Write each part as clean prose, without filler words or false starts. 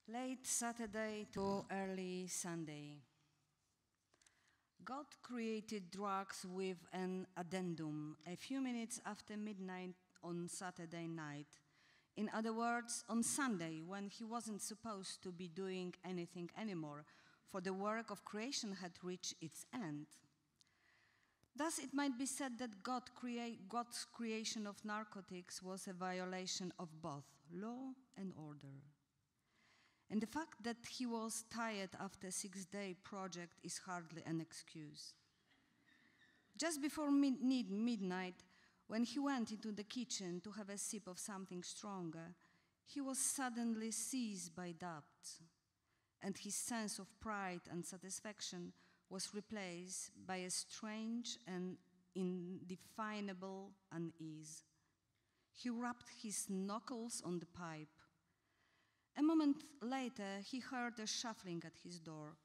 Late Saturday to early Sunday. God created drugs with an addendum a few minutes after midnight on Saturday night. In other words, on Sunday, when he wasn't supposed to be doing anything anymore, for the work of creation had reached its end. Thus, it might be said that God's creation of narcotics was a violation of both law and order. And the fact that he was tired after a 6-day project is hardly an excuse. Just before midnight, when he went into the kitchen to have a sip of something stronger, he was suddenly seized by doubt, and his sense of pride and satisfaction was replaced by a strange and indefinable unease. He rubbed his knuckles on the pipe. A moment later, he heard a shuffling at his door.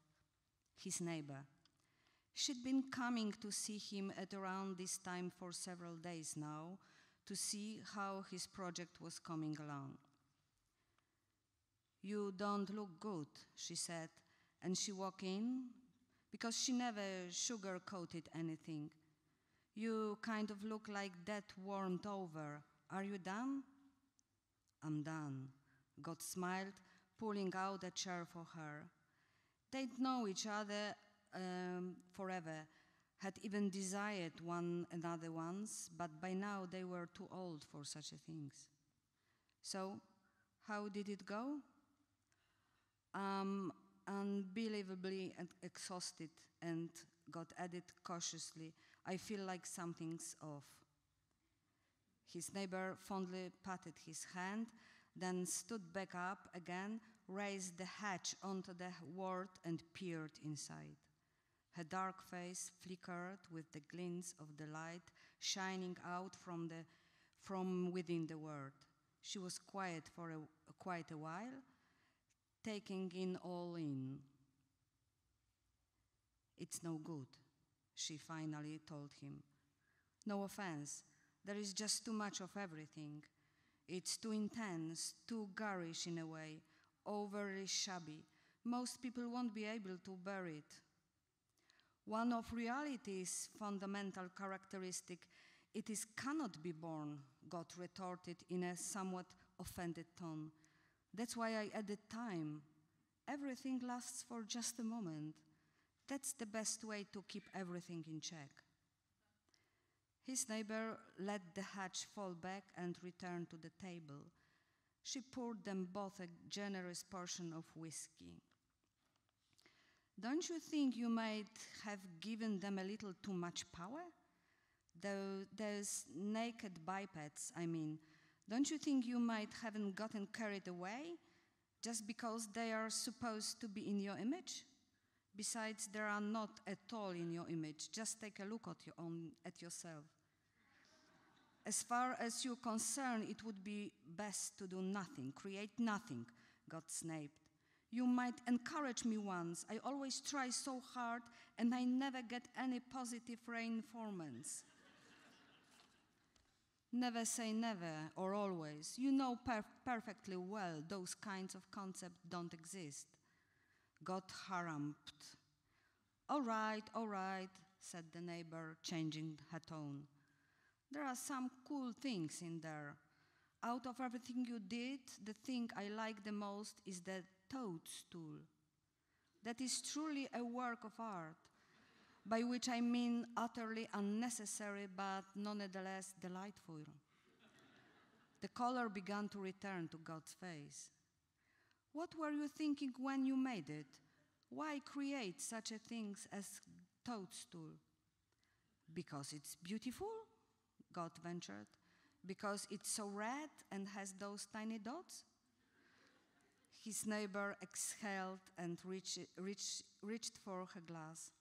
His neighbor. She'd been coming to see him at around this time for several days now, to see how his project was coming along. "You don't look good," she said, and she walked in, because she never sugar-coated anything. "You kind of look like that warmed over. Are you done?" "I'm done." God smiled, pulling out a chair for her. They'd known each other forever, had even desired one another once, but by now they were too old for such things. "So, how did it go?" "Unbelievably exhausted," and God added cautiously, "I feel like something's off." His neighbor fondly patted his hand, then stood back up again, raised the hatch onto the ward and peered inside. Her dark face flickered with the glints of the light shining out from within the ward. She was quiet for quite a while, taking it all in. "It's no good," she finally told him. "No offense, there is just too much of everything. It's too intense, too garish in a way, overly shabby. Most people won't be able to bear it." "One of reality's fundamental characteristic, it cannot be born," God retorted in a somewhat offended tone. "That's why I added time. Everything lasts for just a moment. That's the best way to keep everything in check." His neighbor let the hatch fall back and returned to the table. She poured them both a generous portion of whiskey. "Don't you think you might have given them a little too much power? Those naked bipeds, I mean. Don't you think you might haven't gotten carried away just because they are supposed to be in your image? Besides, they are not at all in your image. Just take a look at yourself. As far as you're concerned, it would be best to do nothing, create nothing," God snapped. "You might encourage me once. I always try so hard, and I never get any positive reinforcements." "Never say never or always. You know perfectly well those kinds of concepts don't exist." God harumphed. All right, said the neighbor, changing her tone. "There are some cool things in there. Out of everything you did, the thing I like the most is the toadstool. That is truly a work of art, by which I mean utterly unnecessary, but nonetheless delightful." The color began to return to God's face. "What were you thinking when you made it? Why create such a thing as toadstool?" "Because it's beautiful," God ventured. "Because it's so red and has those tiny dots?" His neighbor exhaled and reached for her glass.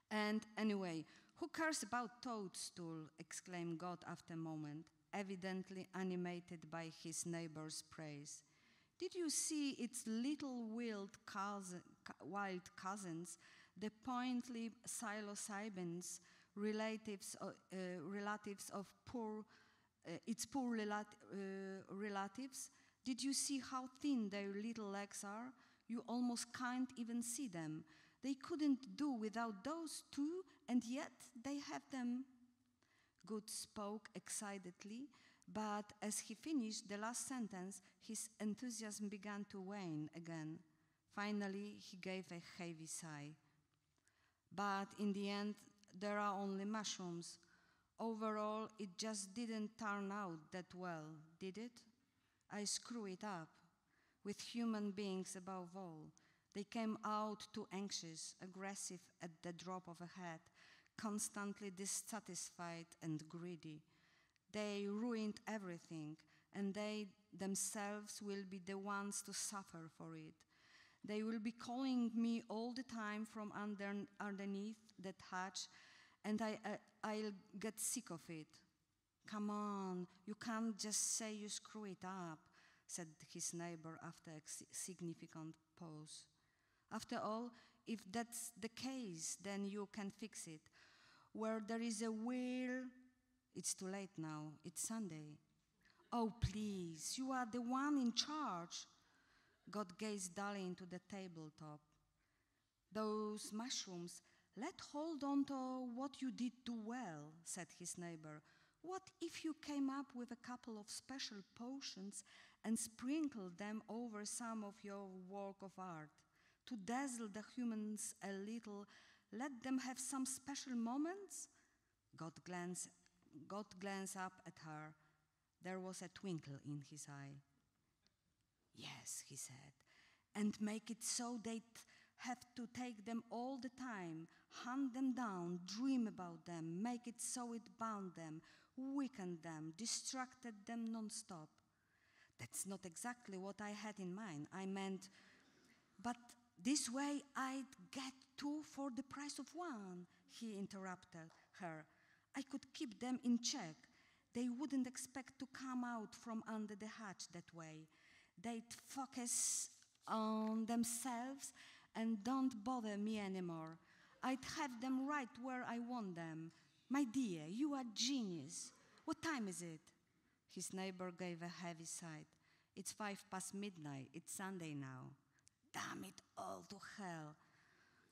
"And anyway, who cares about toadstool?" exclaimed God after a moment, evidently animated by his neighbor's praise. "Did you see its little wild cousins, the pointly psilocybins, relatives of its poor relatives, Did you see how thin their little legs are? You almost can't even see them. They couldn't do without those two, and yet they have them. Good spoke excitedly, but as he finished the last sentence, his enthusiasm began to wane again. Finally, he gave a heavy sigh. But in the end, there are only mushrooms. Overall, it just didn't turn out that well, did it? I screw it up. With human beings above all. They came out too anxious, aggressive at the drop of a hat, constantly dissatisfied and greedy. They ruined everything, and they themselves will be the ones to suffer for it. They will be calling me all the time from underneath that hatch, and I'll get sick of it. Come on, you can't just say you screw it up, said his neighbor after a significant pause. After all, if that's the case, then you can fix it. Where there is a will, it's too late now, it's Sunday. Oh, please, you are the one in charge. God gazed dully into the tabletop. Those mushrooms, let hold on to what you did do well, said his neighbor. What if you came up with a couple of special potions and sprinkled them over some of your work of art? To dazzle the humans a little, let them have some special moments? God glanced up at her. There was a twinkle in his eye. Yes, he said, and make it so they'd have to take them all the time, hunt them down, dream about them, make it so it bound them, weakened them, distracted them non-stop. That's not exactly what I had in mind. I meant, but this way I'd get two for the price of one, he interrupted her. I could keep them in check. They wouldn't expect to come out from under the hatch that way. They'd focus on themselves and don't bother me anymore. I'd have them right where I want them. My dear, you are genius. What time is it? His neighbor gave a heavy sigh. It's midnight. It's Sunday now. Damn it all to hell.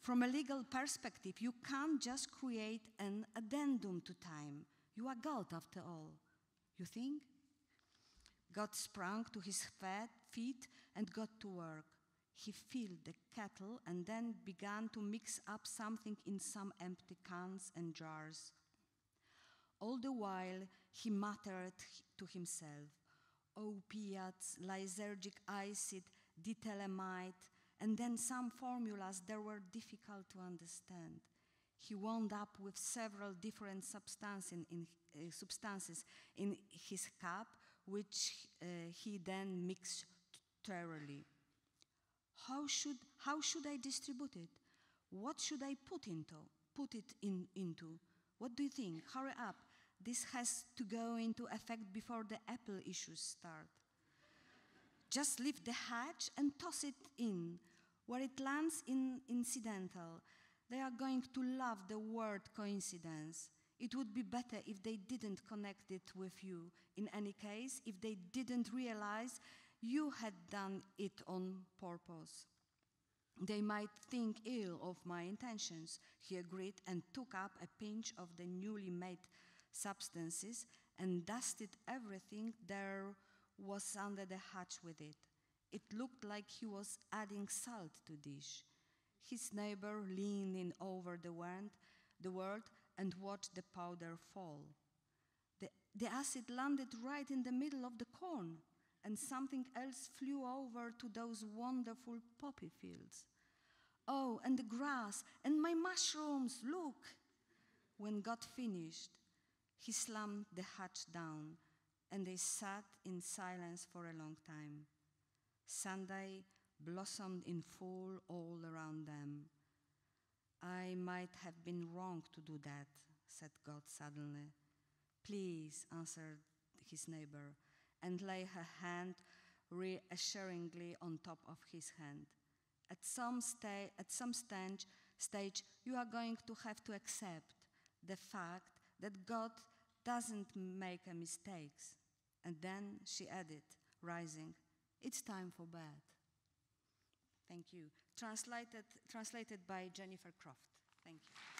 From a legal perspective, you can't just create an addendum to time. You are God after all. You think? God sprang to his feet and got to work. He filled the kettle and then began to mix up something in some empty cans and jars. All the while, he muttered to himself, opiates, lysergic acid, diethylamide, and then some formulas that were difficult to understand. He wound up with several different substances in his cup, which he then mixed thoroughly. How should I distribute it? What should I put it into? What do you think? Hurry up. This has to go into effect before the Apple issues start. Just lift the hatch and toss it in. Where it lands in incidental. They are going to love the word coincidence. It would be better if they didn't connect it with you. In any case, if they didn't realize you had done it on purpose. They might think ill of my intentions, he agreed, and took up a pinch of the newly made substances and dusted everything there was under the hatch with it. It looked like he was adding salt to dish. His neighbor leaned in over the word and watched the powder fall. The acid landed right in the middle of the corn, and something else flew over to those wonderful poppy fields. Oh, and the grass, and my mushrooms, look! When God finished, he slammed the hatch down, and they sat in silence for a long time. Sunday blossomed in full all around them. I might have been wrong to do that, said God suddenly. Please, answered his neighbor, and lay her hand reassuringly on top of his hand. At some stage, you are going to have to accept the fact that God doesn't make mistakes. And then she added, rising, It's time for bed. Thank you. Translated by Jennifer Croft. Thank you.